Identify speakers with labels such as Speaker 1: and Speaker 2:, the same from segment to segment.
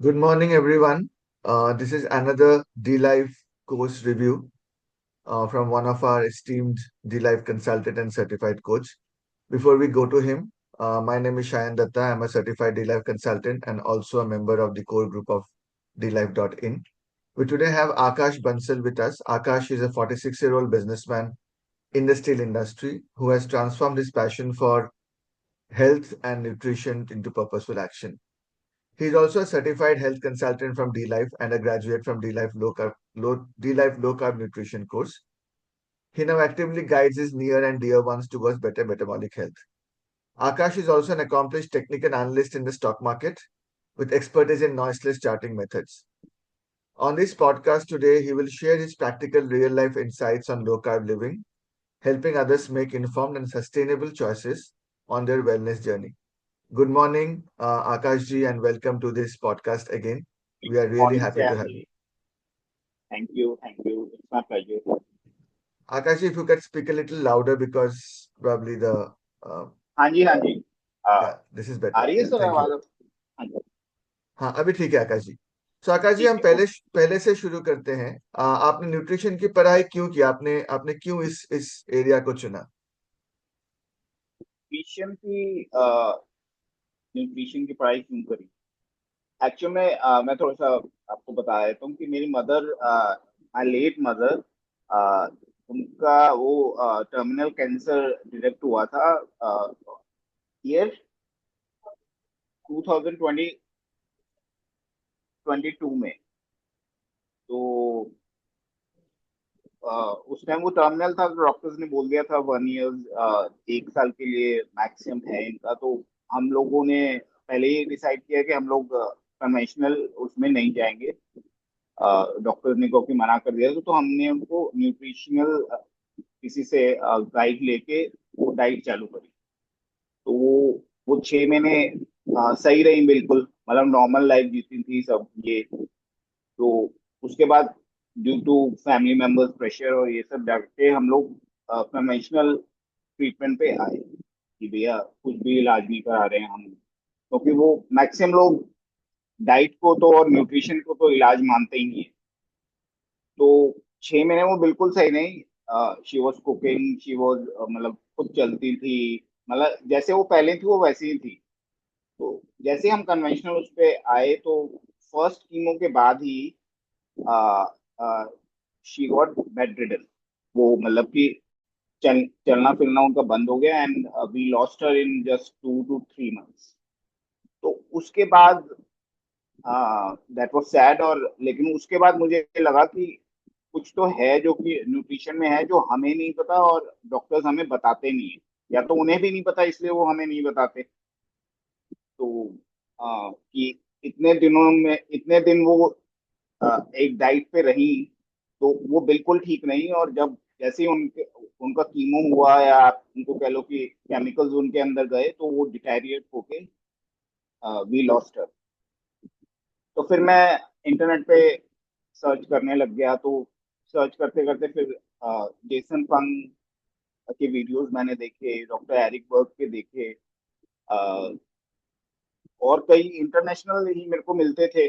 Speaker 1: Good morning, everyone. This is another D-Life course review from one of our esteemed D-Life consultant and certified coach. Before we go to him, my name is Shayan Datta. I'm a certified D-Life consultant and also a member of the core group of DLife.in. We today have Akash Bansal with us. Akash is a 46-year-old businessman in the steel industry who has transformed his passion for health and nutrition into purposeful action. He is also a certified health consultant from D-Life and a graduate from D-Life Low Carb Nutrition course. He now actively guides his near and dear ones towards better metabolic health. Akash is also an accomplished technical analyst in the stock market with expertise in noiseless charting methods. On this podcast today, he will share his practical real life insights on low carb living, helping others make informed and sustainable choices on their wellness journey. Good morning, Akash ji, and welcome to this podcast again. We are really
Speaker 2: Morning,
Speaker 1: happy to have you.
Speaker 2: Sandy. Thank you. Thank you. It's my pleasure.
Speaker 1: Akash ji, if you could speak a little louder because probably uh,
Speaker 2: हाँ जी, हाँ जी। आ,
Speaker 1: yeah, this is
Speaker 2: uh
Speaker 1: better.
Speaker 2: रही है
Speaker 1: Yeah,
Speaker 2: sir
Speaker 1: thank you.
Speaker 2: आवाज? हाँ जी।
Speaker 1: हाँ, अभी ठीक है आकाश जी। तो आकाश जी
Speaker 2: ठीक
Speaker 1: हम
Speaker 2: है,
Speaker 1: पहले
Speaker 2: ओके।
Speaker 1: पहले से शुरू करते हैं। आपने न्यूट्रिशन की पढ़ाई क्यों की? आपने आपने क्यों इस एरिया को चुना?
Speaker 2: न्यूट्रिशन की न्यूट्रिशन की पढ़ाई क्यों करी? एक्चुअल में मैं थोड़ा सा आपको बता देता हूँ कि मेरी मदर, माय लेट मदर, उनका वो टर्मिनल कैंसर डिटेक्ट हुआ था ईयर 2020 22 में। तो उस टाइम वो टर्मिनल था, तो डॉक्टर्स ने बोल दिया था 1 ईयर, 1 साल के लिए मैक्सिमम है इनका। तो हम लोगों ने पहले ही डिसाइड किया कि हम लोग कन्वेंशनल उसमें नहीं जाएंगे। डॉक्टर्स ने को कि मना कर दिया, तो हमने उनको न्यूट्रिशनल किसी से गाइड लेके वो डाइट चालू करी। तो वो 6 महीने सही रही बिल्कुल, मतलब नॉर्मल लाइफ जीती थी सब ये। तो उसके बाद due to family members pressure और ये सब डर हम लोग कन्वेंशनल ट्रीटमेंट पे आए कि भैया कुछ भी इलाज नहीं करा रहे हैं हम, क्योंकि वो मैक्सिमम लोग डाइट को तो और न्यूट्रिशन को तो इलाज मानते ही नहीं है। तो 6 महीने वो बिल्कुल सही नहीं। She was cooking, she was मतलब खुद चलती थी, मतलब जैसे वो पहले थी वो वैसे ही थी। तो जैसे हम कन्वेंशनल उस पे आए, तो फर्स्ट कीमो के बाद ही शी गॉट बेड रिडन। वो मतलब कि चलना फिरना उनका बंद हो गया, and we lost her in just 2 to 3 months। तो उसके बाद दैट वाज सैड। और लेकिन उसके बाद मुझे लगा कि कुछ तो है जो कि न्यूट्रिशन में है जो हमें नहीं पता और डॉक्टर्स हमें बताते नहीं है, या तो उन्हें भी नहीं पता इसलिए वो हमें नहीं बताते। तो कि इतने दिन वो एक डाइट पे रही, तो वो बिल्कुल ठीक नहीं। और जब जैसे ही उनका कीमो हुआ, या आप उनको कह लो कि केमिकल्स उनके अंदर गए, तो वो डिटेरिएट होके वी लॉस्ट हर। तो फिर मैं इंटरनेट पे सर्च करने लग गया। तो सर्च करते करते फिर जेसन फंग के वीडियोस मैंने देखे, डॉक्टर एरिक बर्ग के देखे, अ, और कई इंटरनेशनल ही मेरे को मिलते थे।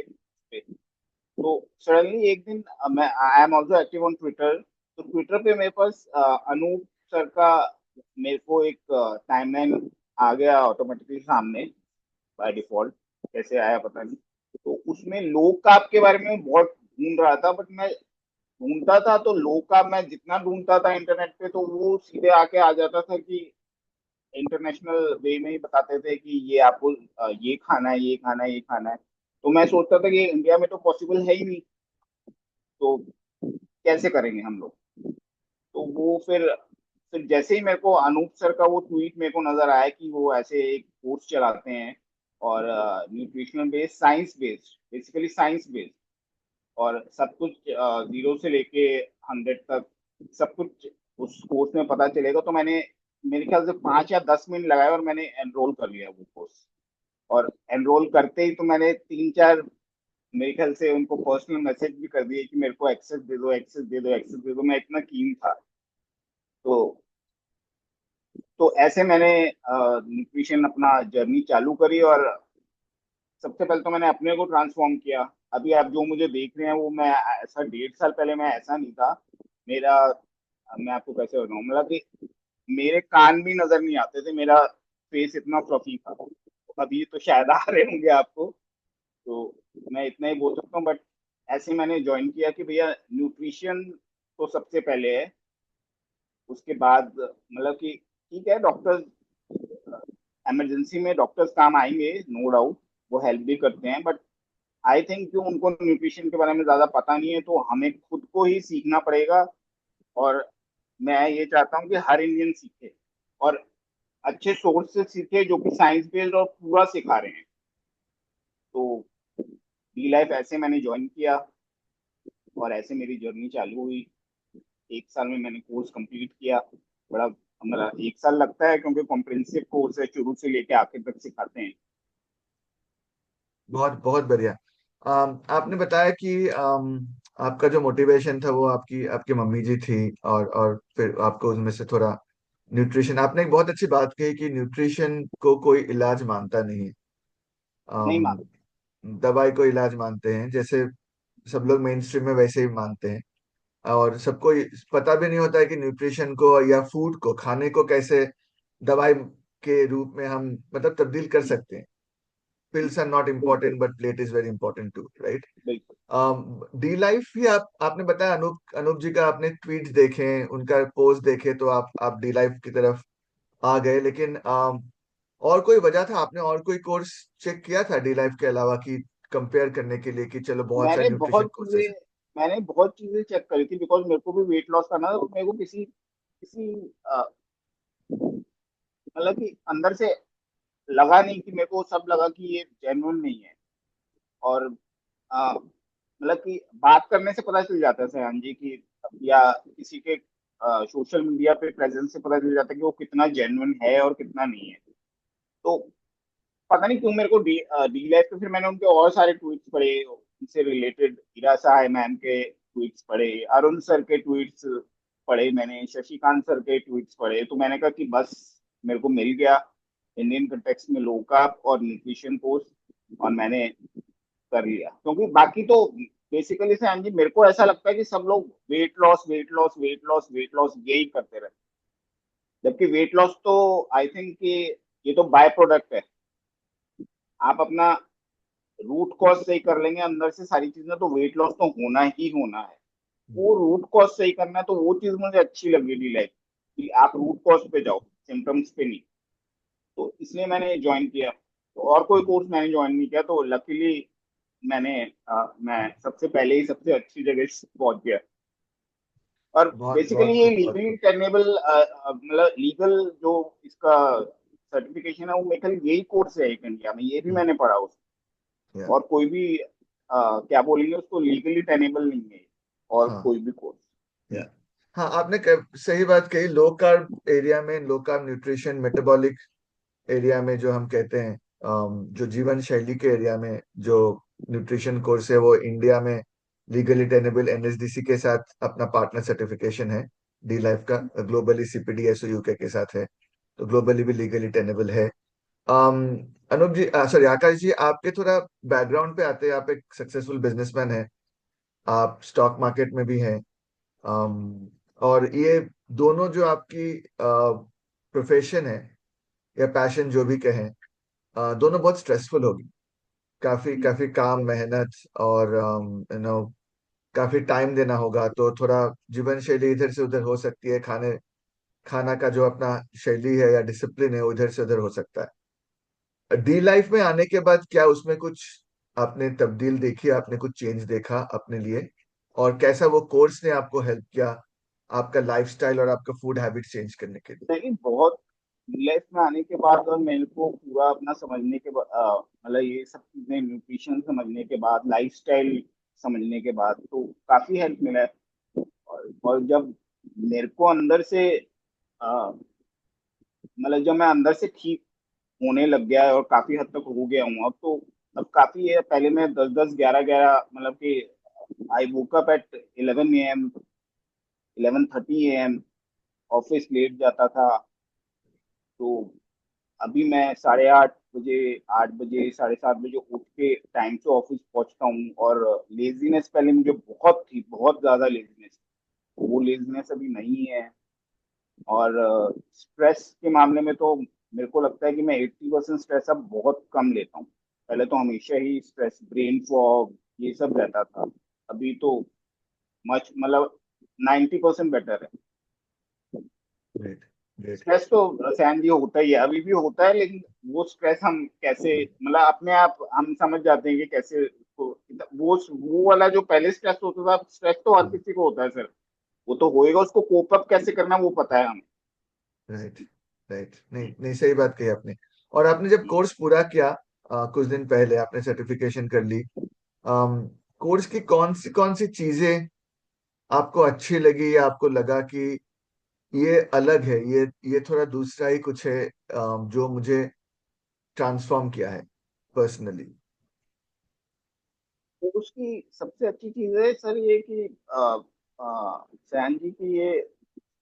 Speaker 2: तो सडनली एक दिन मैं I am also active on Twitter. तो ट्विटर पे मेरे पास अनूप सर का मेरे को एक टाइमलाइन आ गया ऑटोमेटिकली सामने, बाय डिफॉल्ट। कैसे आया पता नहीं। तो उसमें लो कार्ब के बारे में बहुत ढूंढ रहा था, बट मैं ढूंढता था तो लो कार्ब मैं जितना ढूंढता था इंटरनेट पे, तो वो सीधे आके आ जाता था कि इंटरनेशनल वे में ही बताते थे कि ये आपको ये खाना है, ये खाना है, ये खाना है। तो मैं सोचता था कि इंडिया में तो पॉसिबल है ही नहीं, तो कैसे करेंगे हम लोग। तो वो फिर जैसे ही मेरे को अनूप सर का वो ट्वीट मेरे को नजर आया कि वो ऐसे एक कोर्स चलाते हैं, और nutritional based, science based, basically science based, और सब कुछ 0 से लेके 100 तक सब कुछ उस कोर्स में पता चलेगा। तो मैंने मेरे ख्याल से 5 या 10 मिनट लगाए और मैंने एनरोल कर लिया वो कोर्स। और एनरोल करते ही तो मैंने 3 4 मेरे ख्याल से उनको पर्सनल मैसेज भी कर दिए कि मेरे को एक्सेस दे दो, एक्सेस दे दो, एक्सेस दे दो। मैं इतना कीन था। तो ऐसे मैंने न्यूट्रिशन अपना जर्नी चालू करी। और सबसे पहले तो मैंने अपने को ट्रांसफॉर्म किया। अभी आप जो मुझे देख रहे हैं वो मैं ऐसा 1.5 साल पहले मैं ऐसा नहीं था। मेरा, मैं आपको कैसे बताऊं, मतलब कि मेरे कान भी नजर नहीं आते थे, मेरा फेस इतना फ्लफी था। अभी तो शायद आ रहे होंगे आपको। तो मैं इतना ही बोल सकता हूँ, बट ऐसे मैंने ज्वाइन किया कि भैया न्यूट्रिशन तो सबसे पहले है। उसके बाद मतलब कि ठीक है, डॉक्टर्स इमरजेंसी में डॉक्टर्स काम आएंगे, नो डाउट, वो हेल्प भी करते हैं, बट आई थिंक कि उनको न्यूट्रिशन के बारे में ज्यादा पता नहीं है, तो हमें खुद को ही सीखना पड़ेगा। और मैं ये चाहता हूँ कि हर इंडियन सीखे, और अच्छे सोर्स से सीखे जो कि साइंस बेस्ड और पूरा सिखा रहे हैं। तो डी लाइफ ऐसे मैंने ज्वाइन किया, और ऐसे मेरी जर्नी चालू हुई। 1 साल में मैंने कोर्स कंप्लीट किया। बड़ा मतलब 1 साल लगता है, क्योंकि कॉम्प्रिहेंसिव कोर्स है, शुरू से लेके आखिर तक सिखाते हैं।
Speaker 1: बहुत बहुत बढ़िया। आपने बताया कि आपका जो मोटिवेशन था वो आपकी आपकी मम्मी जी थी, और फिर आपको उनमें से थोड़ा न्यूट्रिशन, आपने एक बहुत अच्छी बात कही कि न्यूट्रिशन को कोई इलाज मानता नहीं है।
Speaker 2: नहीं
Speaker 1: अम,
Speaker 2: मालूम।
Speaker 1: दवाई को इलाज मानते हैं, जैसे सब लोग मेन स्ट्रीम में वैसे ही मानते हैं। और सबको पता भी नहीं होता है कि न्यूट्रिशन को या फूड को, खाने को कैसे दवाई के रूप में हम मतलब तब्दील कर सकते हैं। पिल्स आर नॉट इम्पोर्टेंट
Speaker 2: बिल्कुल
Speaker 1: but plate is very important too, right?
Speaker 2: बिल्कुल।
Speaker 1: डी लाइफ भी आपने बताया, अनूप अनूप जी का आपने ट्वीट देखे, उनका पोस्ट देखे, तो आप डी लाइफ की तरफ आ गए। लेकिन और कोई वजह था, आपने और कोई कोर्स चेक किया था डी लाइफ के अलावा, कि कंपेयर करने के लिए कि चलो बहुत सारे
Speaker 2: मैंने
Speaker 1: न्यूट्रिशन
Speaker 2: बहुत
Speaker 1: कोर्सेज
Speaker 2: चीजें मैंने बहुत चीजें चेक करी थी, बिकॉज मेरे को भी वेट लॉस करना था। तो मेरे को किसी किसी मतलब कि अंदर से लगा नहीं, कि मेरे को सब लगा कि ये जेन्युइन नहीं है। और मतलब कि बात करने से पता चल जाता है सयान जी की, या किसी के सोशल मीडिया पे प्रेजेंस से पता चल जाता है कि वो कितना जेन्युइन है और कितना नहीं है। तो पता नहीं क्यों मेरे को डी लाइफ पे फिर मैंने उनके और सारे ट्वीट्स पढ़े, उनसे रिलेटेड ईरा साय मैम के ट्वीट्स पढ़े, अरुण सर के ट्वीट्स पढ़े, मैंने शशिकांत सर के ट्वीट्स पढ़े। तो मैंने कहा कि बस मेरे को मिल गया इंडियन कंटेक्स्ट में लो कार्ब और न्यूट्रिशन कोर्स, और मैंने कर लिया। क्योंकि बाकी तो बेसिकली से जी मेरे को ऐसा लगता है कि सब लोग weight loss weight loss weight loss weight loss यही करते रहते हैं। जबकि वेट लॉस तो आई थिंक कि ये तो बाय प्रोडक्ट है। आप अपना रूट कॉज सही कर लेंगे अंदर से सारी चीजें, तो वेट लॉस तो होना ही होना है। वो रूट कॉज सही करना है, तो वो चीज मुझे अच्छी लगी डी लाइफ, कि आप रूट कॉज पे जाओ, सिम्टम्स पे नहीं। तो इसलिए मैंने ज्वाइन किया। तो और कोई कोर्स मैंने ज्वाइन नहीं किया, तो लकीली मैं सबसे पहले ही सबसे अच्छी जगह पहुंच गया। और
Speaker 1: बहुत
Speaker 2: बेसिकली
Speaker 1: बहुत
Speaker 2: ये
Speaker 1: खूब, बहुत
Speaker 2: लीगली
Speaker 1: खूब।
Speaker 2: टेनेबल, मतलब लीगल जो इसका सर्टिफिकेशन है, वो मेरे ख्याल यही कोर्स है एक इंडिया में, ये भी
Speaker 1: हम्म,
Speaker 2: मैंने पढ़ा उसमें।
Speaker 1: या
Speaker 2: और कोई भी क्या बोलेंगे उसको, लीगली टेनेबल नहीं है और
Speaker 1: हाँ,
Speaker 2: कोई भी कोर्स।
Speaker 1: या हाँ, आपने सही बात कही। लो कार्ब एरिया में, low carb nutrition metabolic area में, जो हम कहते हैं, जो जीवन शैली के एरिया में जो न्यूट्रिशन कोर्स है, वो इंडिया में लीगली टेनेबल एनएसडीसी के साथ अपना पार्टनर सर्टिफिकेशन है। डी लाइफ का ग्लोबली सीपीडीएसओ यूके के साथ है, तो ग्लोबली भी लीगली टेनेबल है। अनूप जी, सॉरी आकाश जी, आपके थोड़ा बैकग्राउंड पे आते हैं। आप एक सक्सेसफुल बिजनेसमैन हैं, आप स्टॉक मार्केट में भी हैं। और ये दोनों जो आपकी प्रोफेशन है या पैशन जो भी कहें, दोनों बहुत स्ट्रेसफुल होगी। काफी काफी काम, मेहनत, और काफी टाइम देना होगा, तो थोड़ा जीवन शैली इधर से उधर हो सकती है। खाना का जो अपना शैली है या डिसिप्लिन है, वो इधर से उधर हो सकता है। डी लाइफ में आने के बाद क्या उसमें कुछ आपने तब्दील देखी, आपने कुछ चेंज देखा अपने लिए? और कैसा वो कोर्स ने आपको हेल्प किया आपका लाइफस्टाइल और आपका फूड हैबिट चेंज करने के लिए?
Speaker 2: नहीं, बहुत लाइफ में आने के बाद और मेरे को पूरा अपना समझने के बाद, मतलब ये सब चीजें न्यूट्रिशन समझने के बाद, लाइफस्टाइल समझने के बाद, तो काफी हेल्प मिला है। और जब मेरे को अंदर से मतलब जब मैं अंदर से ठीक होने लग गया है और काफी हद तक हो गया हूँ अब, तो अब काफी है। पहले मैं 10-10 11-11 मतलब कि I woke up at 11 AM, 11:30 AM, office late जाता था। तो अभी मैं 8:30 बजे, 8 बजे, 7:30 बजे उठ के टाइम से ऑफिस पहुंचता हूँ। और लेजीनेस पहले मुझे बहुत थी, बहुत ज्यादा लेजीनेस, वो लेजीनेस अभी नहीं है। और स्ट्रेस के मामले में तो मेरे को लगता है कि मैं 80% स्ट्रेस अब बहुत कम लेता हूँ। पहले तो हमेशा ही स्ट्रेस, ब्रेन फॉग, ये सब रहता था। अभी तो मच मतलब 90% बेटर है।
Speaker 1: Great, great.
Speaker 2: स्ट्रेस तो सैन जी होता ही है, अभी भी होता है, लेकिन वो स्ट्रेस हम कैसे, मतलब अपने आप हम समझ जाते हैं कि कैसे उसको, वो वाला जो पहले स्ट्रेस होता था, स्ट्रेस तो हर किसी को होता है सर, वो तो होएगा, उसको कोप अप कैसे करना वो पता है हमें।
Speaker 1: Right, right. नहीं नहीं, सही बात कही आपने। और आपने जब कोर्स पूरा किया, कुछ दिन पहले आपने सर्टिफिकेशन कर ली, कोर्स की कौन सी चीजें आपको अच्छी लगी, या आपको लगा कि ये अलग है, ये थोड़ा दूसरा ही कुछ है, जो मुझे ट्रांसफॉर्म किया है पर्सनली?
Speaker 2: तो उसकी सबसे अच्छी चीज है सर ये कि सैन जी की ये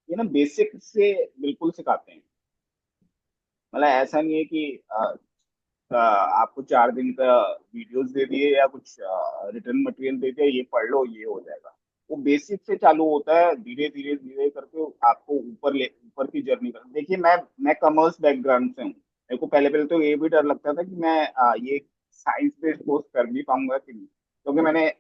Speaker 2: ना बेसिक से बिल्कुल सिखाते हैं। मतलब ऐसा नहीं है कि आपको 4 दिन का वीडियोस दे दिए या कुछ रिटर्न मटेरियल दे दिया, ये पढ़ लो ये हो जाएगा। वो बेसिक से चालू होता है, धीरे धीरे धीरे करके आपको ऊपर की जर्नी कर। देखिए मैं कॉमर्स बैकग्राउंड से हूँ। मेरे को पहले पहले तो ये भी डर लगता था कि मैं ये साइंस बेस्ड कोर्स कर भी पाऊंगा कि नहीं, क्योंकि मैंने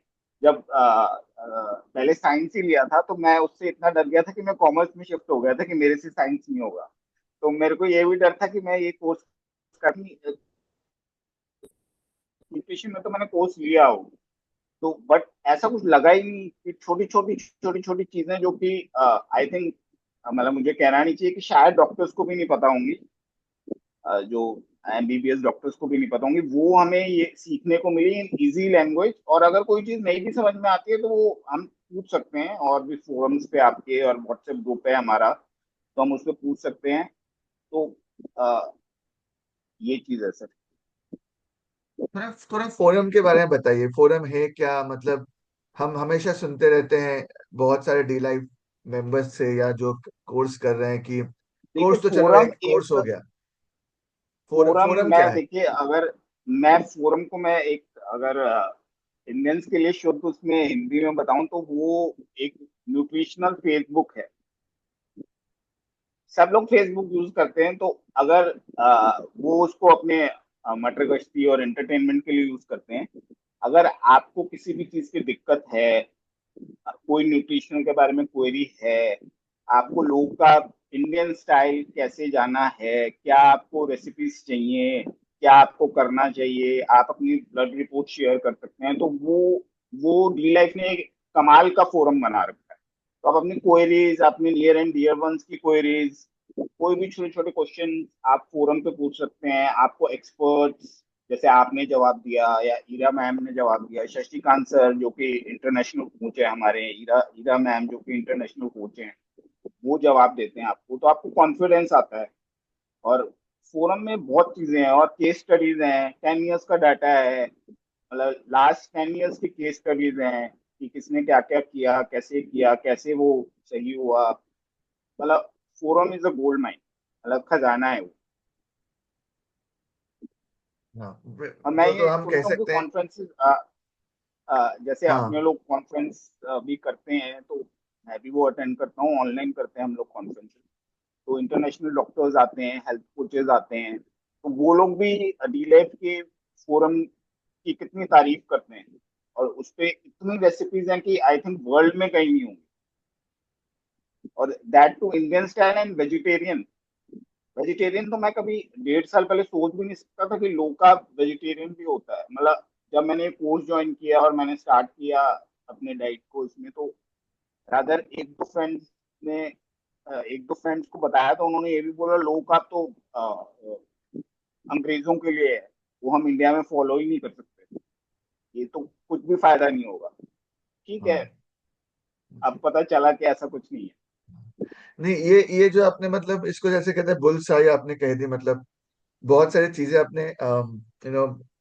Speaker 2: जब पहले साइंस ही लिया था तो मैं उससे इतना डर गया था कि मैं कॉमर्स में शिफ्ट हो गया था कि मेरे से साइंस नहीं होगा। तो मेरे को ये भी डर था कि मैं ये कोर्स करनी, न्यूट्रिशन में तो मैंने कोर्स लिया हो, तो बट ऐसा कुछ लगा ही नहीं कि छोटी छोटी चीजें जो कि आई थिंक, मतलब मुझे कहना नहीं चाहिए कि शायद डॉक्टर्स को भी नहीं पता होंगी, जो एमबीबीएस डॉक्टर्स को भी नहीं पता होंगी, वो हमें ये सीखने को मिली इन इजी लैंग्वेज। और अगर कोई चीज नहीं भी समझ में आती है तो वो हम पूछ सकते हैं, और भी फोरम्स पे आपके और व्हाट्सएप ग्रुप है हमारा, तो हम उस पर पूछ सकते हैं। तो अ, ये चीज है सर।
Speaker 1: थोड़ा थोड़ा फोरम के बारे में बताइए, फोरम है क्या मतलब? हम हमेशा सुनते रहते हैं बहुत सारे डी लाइफ मेंबर्स से, या जो कोर्स कर रहे हैं, कि
Speaker 2: देखिए
Speaker 1: कोर्स तो चलो
Speaker 2: फोरम
Speaker 1: एक कोर्स हो
Speaker 2: एक,
Speaker 1: गया,
Speaker 2: फोरम
Speaker 1: फोरम क्या
Speaker 2: मैं,
Speaker 1: है?
Speaker 2: देखिए अगर मैं फोरम को मैं एक, अगर इंडियंस के लिए शुद्ध उसमें हिंदी में बताऊं तो वो एक न्यूट्रिशनल फेसबुक है। सब लोग फेसबुक यूज करते हैं, तो अगर वो उसको अपने मटर गश्ती और एंटरटेनमेंट के लिए यूज करते हैं। अगर आपको किसी भी चीज की दिक्कत है, कोई न्यूट्रिशन के बारे में क्वेरी है, आपको लोग का इंडियन स्टाइल कैसे जाना है, क्या आपको रेसिपीज चाहिए, क्या आपको करना चाहिए, आप अपनी ब्लड रिपोर्ट शेयर कर सकते हैं, तो वो डी लाइफ ने एक कमाल का फोरम बना रखा है। तो आप अपनी क्वेरीज, अपने नियर एंड डियर वंस की क्वेरीज, कोई भी छोटे छोटे क्वेश्चन आप फोरम पे पूछ सकते हैं। आपको एक्सपर्ट्स, जैसे आपने जवाब दिया या ईरा मैम ने जवाब दिया, शशिकांत सर जो कि इंटरनेशनल कोच है हमारे, ईरा ईरा मैम जो कि इंटरनेशनल कोच हैं, वो जवाब देते हैं आपको, तो आपको कॉन्फिडेंस आता है। और फोरम में बहुत चीजें हैं, और केस स्टडीज हैं, 10 इयर्स का डाटा है, मतलब लास्ट 10 इयर्स की केस स्टडीज हैं कि किसने क्या क्या किया, कैसे किया, कैसे वो सही हुआ। मतलब forum is a gold mine, मतलब खजाना है वो।
Speaker 1: हाँ,
Speaker 2: और मैं
Speaker 1: तो
Speaker 2: ये
Speaker 1: हम कह
Speaker 2: सोचता हूँ कि
Speaker 1: सकते हैं।
Speaker 2: कॉन्फ्रेंसेस, जैसे अपने
Speaker 1: हाँ,
Speaker 2: लोग कॉन्फ्रेंस भी करते हैं, तो मैं भी वो अटेंड करता हूँ, ऑनलाइन करते हैं हम लोग कॉन्फ्रेंसेस। तो इंटरनेशनल डॉक्टर्स आते हैं, हेल्थ कोचेज आते हैं, तो वो लोग भी डीलैब के फोरम की कितनी तारीफ करते हैं। और उस पे इतनी रेसिपीज हैं कि आई थिंक वर्ल्ड में कहीं नहीं होंगी, और that too Indian style and vegetarian. Vegetarian तो मैं कभी 1.5 साल पहले सोच भी नहीं सकता था कि लोग का वेजिटेरियन भी होता है। मतलब जब मैंने कोर्स ज्वाइन किया और मैंने स्टार्ट किया अपने डाइट को इसमें, तो रादर एक दो फ्रेंड्स को बताया तो उन्होंने ये भी बोला, लोग का तो अंग्रेजों के लिए है, वो हम इंडिया में फॉलो ही नहीं कर सकते, ये तो कुछ भी फायदा नहीं होगा। ठीक है,
Speaker 1: हाँ।
Speaker 2: अब पता चला कि ऐसा कुछ नहीं है।
Speaker 1: नहीं, ये जो आपने मतलब इसको जैसे कहते हैं बुल्स आई आपने कह दी, मतलब बहुत सारी चीजें आपने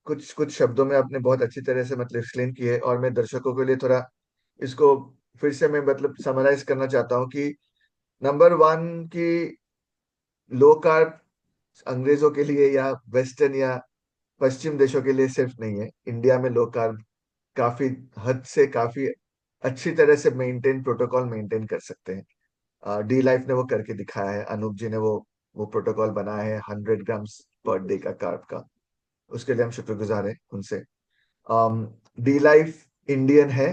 Speaker 1: कुछ कुछ शब्दों में आपने बहुत अच्छी तरह से मतलब एक्सप्लेन की है, और मैं दर्शकों के लिए थोड़ा इसको फिर से मैं मतलब समराइज करना चाहता हूँ कि नंबर वन की लो कार्ब अंग्रेजों के लिए या वेस्टर्न या पश्चिम देशों के लिए सिर्फ नहीं है। इंडिया में लो कार्ब काफी हद से काफी अच्छी तरह से मेंटेन, प्रोटोकॉल मेंटेन कर सकते हैं। डी लाइफ ने वो करके दिखाया है, अनूप जी ने वो प्रोटोकॉल बनाया है 100 ग्राम्स पर डे का कार्ब का। उसके लिए हम शुक्रगुजार हैं उनसे। डी लाइफ इंडियन है,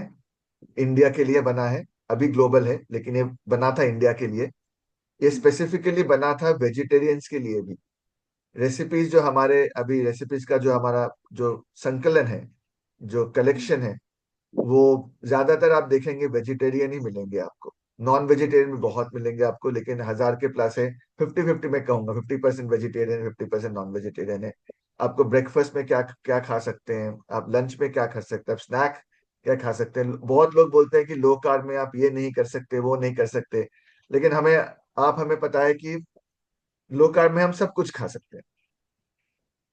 Speaker 1: इंडिया के लिए बना है, अभी ग्लोबल है लेकिन ये बना था इंडिया के लिए। ये स्पेसिफिकली बना था वेजिटेरियंस के लिए भी। रेसिपीज जो हमारे अभी रेसिपीज का जो हमारा जो संकलन है, जो कलेक्शन है, वो ज्यादातर आप देखेंगे वेजिटेरियन ही मिलेंगे आपको। नॉन वेजिटेरियन भी बहुत मिलेंगे आपको, लेकिन 1000 के प्लस है। 50-50 मैं कहूंगा, 50% वेजिटेरियन, 50% नॉन वेजिटेरियन है। आपको ब्रेकफास्ट में क्या क्या खा सकते हैं, आप लंच में क्या खा सकते हैं, आप स्नैक क्या खा सकते हैं। बहुत लोग बोलते हैं कि लो कार्ब में आप ये नहीं कर सकते, वो नहीं कर सकते, लेकिन हमें पता है कि लो कार्ब में हम सब कुछ खा सकते हैं।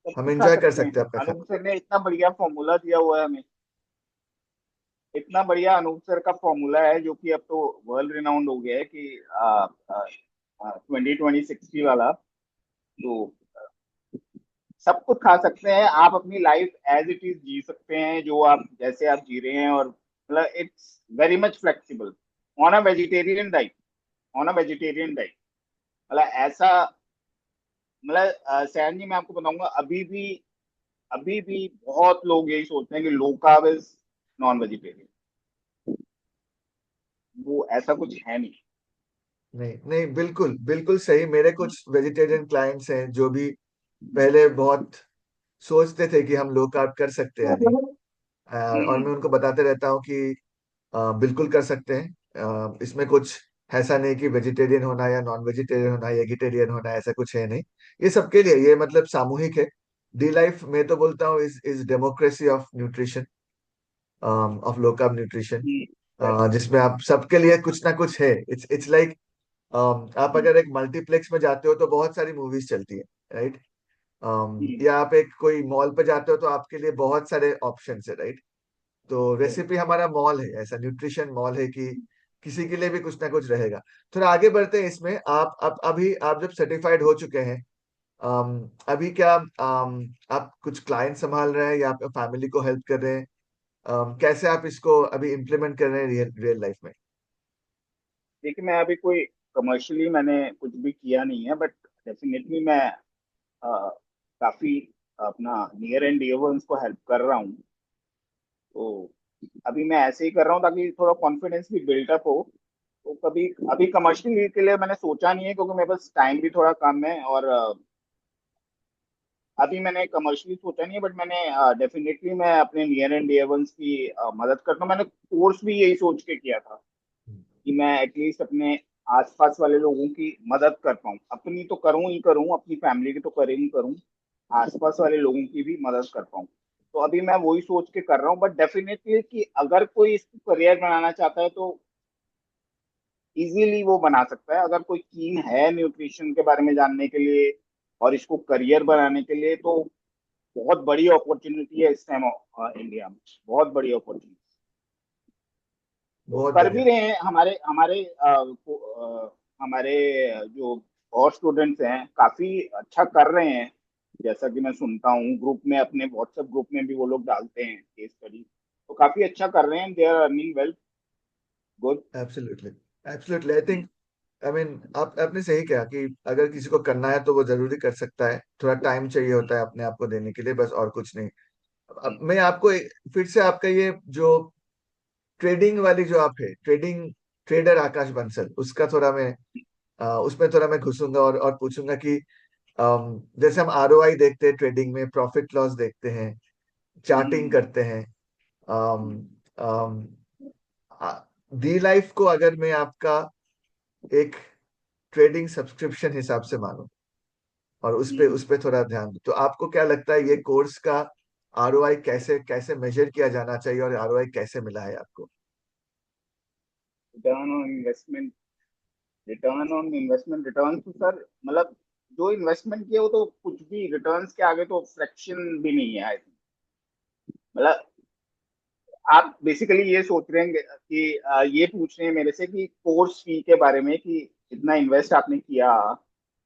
Speaker 2: सब
Speaker 1: हम
Speaker 2: कुछ खा
Speaker 1: एंजॉय कर
Speaker 2: सकते हैं।
Speaker 1: सकते हैं अपना
Speaker 2: अनूप
Speaker 1: खाना।
Speaker 2: सर ने इतना बढ़िया फॉर्मूला दिया हुआ है हमें, इतना बढ़िया अनूप सर का फॉर्मूला है जो कि अब तो वर्ल्ड रिनाउंड हो गया है कि 20-20-60 वाला। तो सब कुछ खा सकते हैं आप, अपनी लाइफ एज इट इज जी सकते हैं, जो आप जैसे आप जी रहे हैं। और मतलब it's very much flexible on a vegetarian diet, on a vegetarian diet. मतलब ऐसा, मतलब सैन जी मैं आपको बताऊंगा, अभी भी बहुत लोग यही सोचते हैं कि low carb is non vegetarian. वो ऐसा कुछ है नहीं।
Speaker 1: नहीं नहीं, बिल्कुल बिल्कुल सही। मेरे कुछ वेजिटेरियन क्लाइंट्स हैं जो भी पहले बहुत सोचते थे कि हम लो कार्ब कर सकते हैं या नहीं। और
Speaker 2: हम्म।
Speaker 1: मैं उनको बताते रहता हूँ कि बिल्कुल कर सकते हैं। इसमें कुछ ऐसा नहीं कि वेजिटेरियन होना या नॉन वेजिटेरियन होना या एगिटेरियन होना, ऐसा कुछ है नहीं। ये सबके लिए, ये मतलब सामूहिक है। डी लाइफ मैं तो बोलता हूँ is democracy of nutrition, of low carb nutrition,
Speaker 2: Exactly.
Speaker 1: जिसमें आप सबके लिए कुछ ना कुछ है। इट्स लाइक आप
Speaker 2: हम्म,
Speaker 1: अगर एक मल्टीप्लेक्स में जाते हो तो बहुत सारी मूवीज चलती है, राइट।
Speaker 2: हम्म,
Speaker 1: या आप एक कोई मॉल पे जाते हो तो आपके लिए बहुत सारे ऑप्शंस है, राइट। तो रेसिपी हमारा मॉल है, ऐसा न्यूट्रिशन मॉल है कि किसी के लिए भी कुछ ना कुछ रहेगा। थोड़ा आगे बढ़ते हैं इसमें। आप अभी आप जब सर्टिफाइड हो चुके हैं, अभी क्या आप कुछ क्लाइंट संभाल रहे हैं या आप फैमिली को हेल्प कर रहे हैं? कैसे आप इसको अभी इम्प्लीमेंट कर रहे हैं रियल रियल लाइफ में?
Speaker 2: देखिए मैं अभी कोई कमर्शियली मैंने कुछ भी किया नहीं है, बट डेफिनेटली मैं काफी अपना नियर एंड डियर वंस को हेल्प कर रहा हूँ। तो अभी मैं ऐसे ही कर रहा हूँ ताकि थोड़ा कॉन्फिडेंस भी बिल्टअप हो। तो कभी अभी कमर्शियली के लिए मैंने सोचा नहीं है, क्योंकि मेरे पास टाइम भी थोड़ा कम है। और अभी मैंने कमर्शियली सोचा नहीं है, बट मैंने डेफिनेटली मैं अपने नियर एंड डियर वंस की मदद करता हूँ। मैंने कोर्स भी यही सोच के किया था कि मैं एटलीस्ट अपने आसपास वाले लोगों की मदद कर पाऊँ। अपनी तो करूँ ही करूँ, अपनी फैमिली की तो कर ही करूँ, आसपास वाले लोगों की भी मदद कर पाऊँ। तो अभी मैं वही सोच के कर रहा हूँ। बट डेफिनेटली कि अगर कोई इसको करियर बनाना चाहता है तो इजीली वो बना सकता है। अगर कोई कीन है न्यूट्रिशन के बारे में जानने के लिए और इसको करियर बनाने के लिए, तो बहुत बड़ी अपॉर्चुनिटी है इस टाइम इंडिया में, बहुत बड़ी अपॉर्चुनिटी। तो
Speaker 1: बहुत
Speaker 2: कर भी
Speaker 1: बढ़िया।
Speaker 2: रहे हैं हमारे हमारे हमारे जो और स्टूडेंट्स हैं, काफी अच्छा कर रहे हैं। जैसा कि मैं सुनता हूँ ग्रुप में, अपने व्हाट्सएप ग्रुप में भी वो लोग डालते हैं केस स्टडी, तो काफी अच्छा कर रहे हैं। They are earning well, good.
Speaker 1: Absolutely, absolutely, I think, I mean, आपने सही कहा कि अगर किसी को करना है तो वो जरूरी कर सकता है। थोड़ा टाइम चाहिए होता है अपने आप को देने के लिए, बस, और कुछ नहीं। अब मैं आपको फिर से आपका ये जो ट्रेडिंग वाली जो आप है, ट्रेडिंग ट्रेडर आकाश बंसल, उसका थोड़ा मैं उसमें थोड़ा मैं घुसूंगा और पूछूंगा कि जैसे हम आरओआई देखते हैं ट्रेडिंग में, प्रॉफिट लॉस देखते हैं, चार्टिंग करते हैं। डी लाइफ को अगर मैं आपका एक ट्रेडिंग सब्सक्रिप्शन हिसाब से मानूं और उस पे थोड़ा ध्यान दूं, तो आपको क्या लगता है ये कोर्स का आरओआई कैसे कैसे मेजर किया जाना चाहिए और आरओआई कैसे मिला है आपको?
Speaker 2: रिटर्न ऑन इन्वेस्टमेंट, रिटर्न तो सर, मतलब जो इन्वेस्टमेंट किया वो तो कुछ भी, रिटर्न्स के आगे तो फ्रैक्शन भी नहीं है आई थिंक। मतलब आप बेसिकली ये सोच रहे हैं कि ये पूछ रहे हैं मेरे से कि कोर्स फी के बारे में, कि इतना इन्वेस्ट आपने किया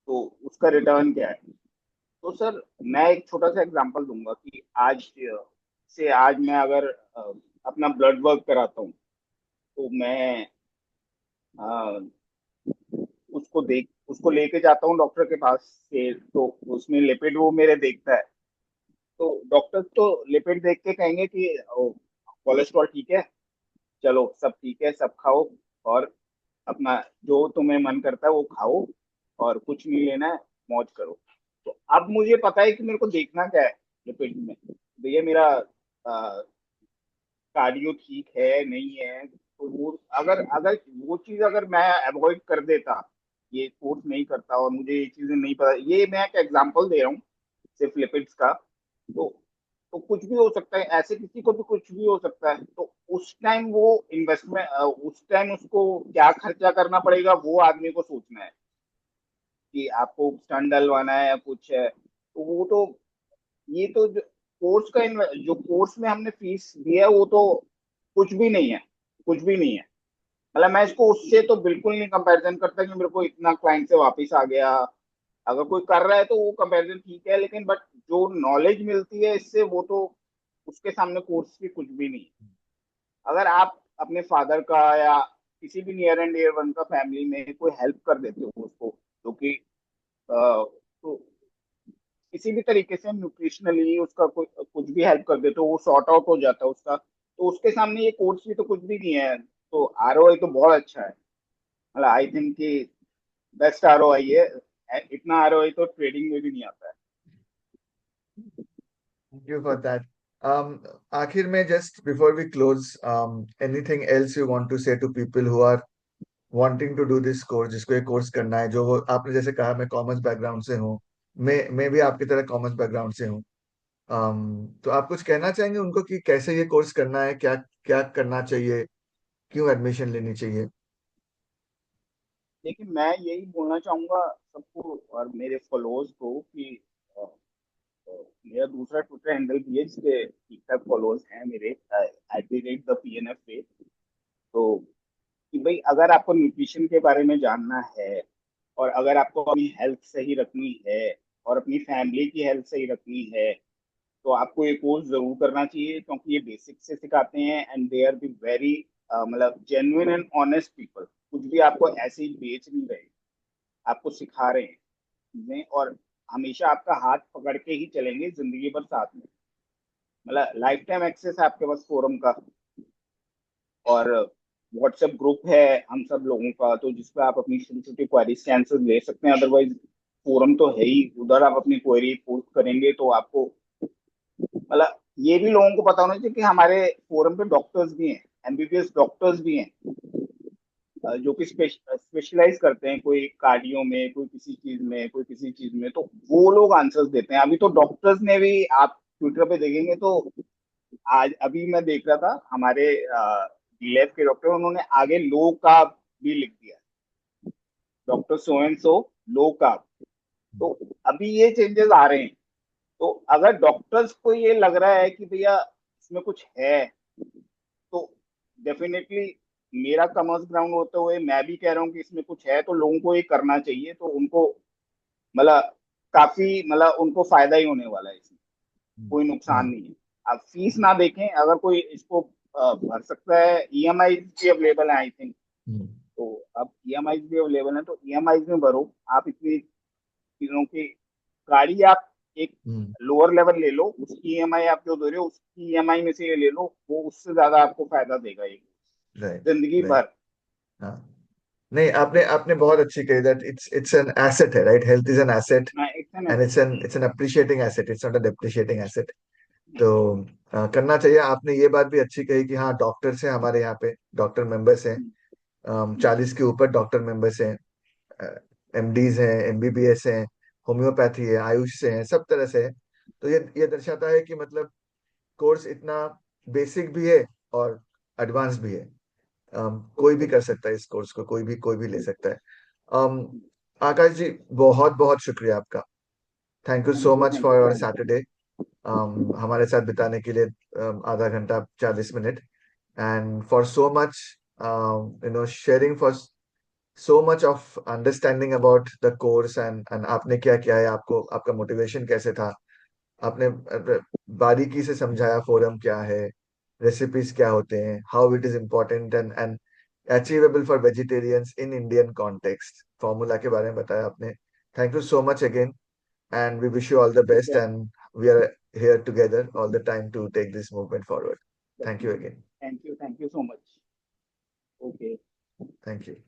Speaker 2: तो उसका रिटर्न क्या है। तो सर मैं एक छोटा सा एग्जांपल दूंगा कि आज मैं अगर अपना ब्लड वर्क कराता हूँ, तो मैं उसको लेके जाता हूँ डॉक्टर के पास से, तो उसमें लिपिड वो मेरे देखता है। तो डॉक्टर तो लिपिड देख के कहेंगे कि कोलेस्ट्रॉल ठीक है, चलो सब ठीक है, सब खाओ, और अपना जो तुम्हें मन करता है वो खाओ, और कुछ नहीं लेना है, मौज करो। तो अब मुझे पता है कि मेरे को देखना क्या है लिपिड में। भैया मेरा कार्डियो ठीक है नहीं है, तो वो अगर अगर वो चीज अगर मैं अवॉइड कर देता, ये कोर्स नहीं करता, और मुझे ये चीजें नहीं पता, ये मैं एक एग्जांपल दे रहा हूँ सिर्फ लिपिड्स का। तो तो कुछ भी हो सकता है, ऐसे किसी को भी कुछ भी हो सकता है। तो उस टाइम वो इन्वेस्टमेंट, उस टाइम उसको क्या खर्चा करना पड़ेगा वो आदमी को सोचना है कि आपको स्टंट डलवाना है या कुछ है। तो वो तो, ये तो जो कोर्स में हमने फीस दिया है वो तो कुछ भी नहीं है, कुछ भी नहीं है। मतलब मैं इसको उससे तो बिल्कुल नहीं कंपैरिजन करता कि मेरे को इतना क्लाइंट से वापस आ गया। अगर कोई कर रहा है तो वो कंपैरिजन ठीक है, लेकिन बट जो नॉलेज मिलती है इससे, वो तो उसके सामने कोर्स की कुछ भी नहीं है। अगर आप अपने फादर का या किसी भी नियर एंड डियर वन का फैमिली में कोई हेल्प कर देते हो उसको, जो कि तो किसी भी तरीके से न्यूट्रिशनली उसका कोई कुछ भी हेल्प कर दे तो वो सॉर्ट आउट हो जाता है उसका, तो उसके सामने ये कोर्स भी तो कुछ भी नहीं है। तो आरओआई तो बहुत अच्छा है। मतलब आई थिंक कि बेस्ट आरओआई है। इतना आरओआई तो ट्रेडिंग में भी नहीं आता है।
Speaker 1: Thank you for that. आखिर में, just before we close, anything else you want to say to people who are wanting to do this course, जिसको ये कोर्स करना है, जो वो आपने जैसे कहा मैं कॉमर्स बैकग्राउंड से हूँ, मैं भी आपकी तरह कॉमर्स बैकग्राउंड से हूँ। तो आप कुछ कहना चाहेंगे उनको कि कैसे ये कोर्स करना है, क्या क्या करना चाहिए, क्यों एडमिशन लेनी चाहिए?
Speaker 2: लेकिन मैं यही बोलना चाहूंगा सबको और मेरे फॉलोअर्स को कि अ, मेरा दूसरा ट्विटर हैंडल भी है जिसपे ठीक ठाक फॉलोअर्स हैं मेरे, @the PNF पे। तो कि भाई अगर आपको न्यूट्रिशन के बारे में जानना है, और अगर आपको अपनी हेल्थ सही रखनी है, और अपनी फैमिली की हेल्थ सही रखनी है, तो आपको ये कोर्स जरूर करना चाहिए, क्योंकि ये बेसिक से सिखाते हैं, and they R be very मतलब जेन्युइन एंड ऑनेस्ट पीपल। कुछ भी आपको ऐसे ही बेच नहीं रहे, आपको सिखा रहे हैं चीजें, और हमेशा आपका हाथ पकड़ के ही चलेंगे जिंदगी भर साथ में। मतलब लाइफ टाइम एक्सेस है आपके पास फोरम का, और व्हाट्सएप ग्रुप है हम सब लोगों का, तो जिसपे आप अपनी छोटी छोटी क्वेरीज के आंसर ले सकते हैं। अदरवाइज फोरम तो है ही, उधर आप अपनी क्वेरी पोस्ट करेंगे तो आपको, मतलब ये भी लोगों को पता होना चाहिए कि हमारे फोरम पे डॉक्टर्स भी हैं, एमबीबीएस डॉक्टर्स भी हैं, जो कि स्पेशलाइज करते हैं, कोई कार्डियो में, कोई किसी चीज में, कोई किसी चीज में, तो वो लोग आंसर्स देते हैं। अभी तो डॉक्टर्स ने भी, आप ट्विटर पे देखेंगे तो, आज अभी मैं देख रहा था हमारे डीलैब के डॉक्टर, उन्होंने आगे लो कार्ब भी लिख दिया, doctor so and so, low carb. तो अभी ये चेंजेस आ रहे हैं। तो अगर डॉक्टर्स को ये लग रहा है कि भैया इसमें कुछ है, तो डेफिनेटली मेरा कॉमर्स ग्राउंड होते हुए मैं भी कह रहा हूँ कि इसमें कुछ है, तो लोगों को ये करना चाहिए, तो उनको मतलब काफी, मतलब उनको फायदा ही होने वाला है इसमें, कोई नुकसान
Speaker 1: हाँ।
Speaker 2: नहीं है। आप फीस ना देखें, अगर कोई इसको भर सकता है, ईएमआई भी अवेलेबल है आई थिंक।
Speaker 1: हम्म।
Speaker 2: तो अब ईएमआई भी अवेलेबल है, तो ईएमआई में भरो। आप इतनी चीजों की गाड़ी आप एक
Speaker 1: हम्म।
Speaker 2: लोअर लेवल ले लो, उसकी ईएमआई आप जो दे रहे हो उसकी ईएमआई में से ये ले लो, वो उससे ज्यादा आपको फायदा देगा ये
Speaker 1: राइट।
Speaker 2: जिंदगी
Speaker 1: राइट।
Speaker 2: भर।
Speaker 1: हाँ। नहीं, आपने आपने बहुत अच्छी कही दैट इट्स एन एसेट है, right? Health is an asset,
Speaker 2: मैं एक
Speaker 1: and it's an appreciating asset, it's not a depreciating asset. तो करना चाहिए। आपने ये बात भी अच्छी कही कि हाँ, डॉक्टर्स हैं हमारे यहाँ पे, डॉक्टर मेंबर्स हैं, 40 के ऊपर डॉक्टर मेंबर्स हैं, एमडीज हैं, एमबीबीएस हैं, होम्योपैथी है, आयुष से हैं, सब तरह से है। तो ये दर्शाता है कि मतलब कोर्स इतना बेसिक भी है और एडवांस भी है। कोई भी
Speaker 2: बिल्कुल।
Speaker 1: कर सकता है इस कोर्स को, कोई भी ले सकता है। um, आकाश जी, बहुत बहुत शुक्रिया आपका। Thank you
Speaker 2: thank
Speaker 1: so
Speaker 2: you,
Speaker 1: much
Speaker 2: thank
Speaker 1: for
Speaker 2: you
Speaker 1: your
Speaker 2: so much.
Speaker 1: Saturday, हमारे साथ बिताने के लिए, आधा घंटा 40 minute, and for so much, sharing for so much of understanding about the course and आपने क्या किया है, आपको आपका मोटिवेशन कैसे था, आपने बारीकी से समझाया फोरम क्या है, रेसिपीज क्या होते हैं, how it is important and achievable for vegetarians in Indian context, formula के बारे में बताया आपने. Thank you so much again, and we wish you all the best,
Speaker 2: Yeah,
Speaker 1: and we are here together all the time to take this movement forward. Thank you
Speaker 2: definitely.
Speaker 1: again.
Speaker 2: Thank you so much. Okay.
Speaker 1: Thank you.